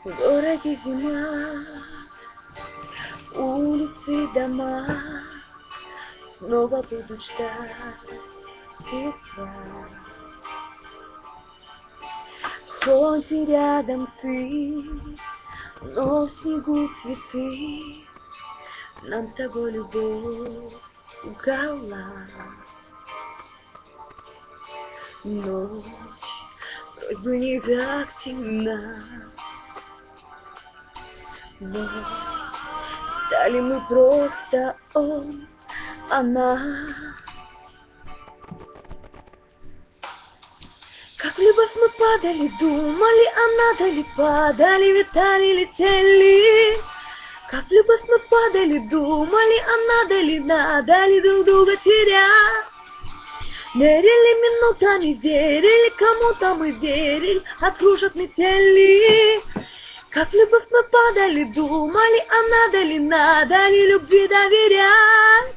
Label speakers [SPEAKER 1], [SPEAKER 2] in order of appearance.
[SPEAKER 1] В городе зима, улицы, дома снова будут ждать тепла. Хоть и рядом ты, но в снегу цветы, нам с тобой любовь угала. Ночь вроде бы не так темна, но стали мы просто он, она. Как в любовь мы падали, думали, а надо ли, падали, витали, летели. Как в любовь мы падали, думали, а надо ли друг друга терять. Мерили минутами, верили, кому-то мы верили, окружат метели. Как в любовь мы падали, думали, а надо ли любви доверять.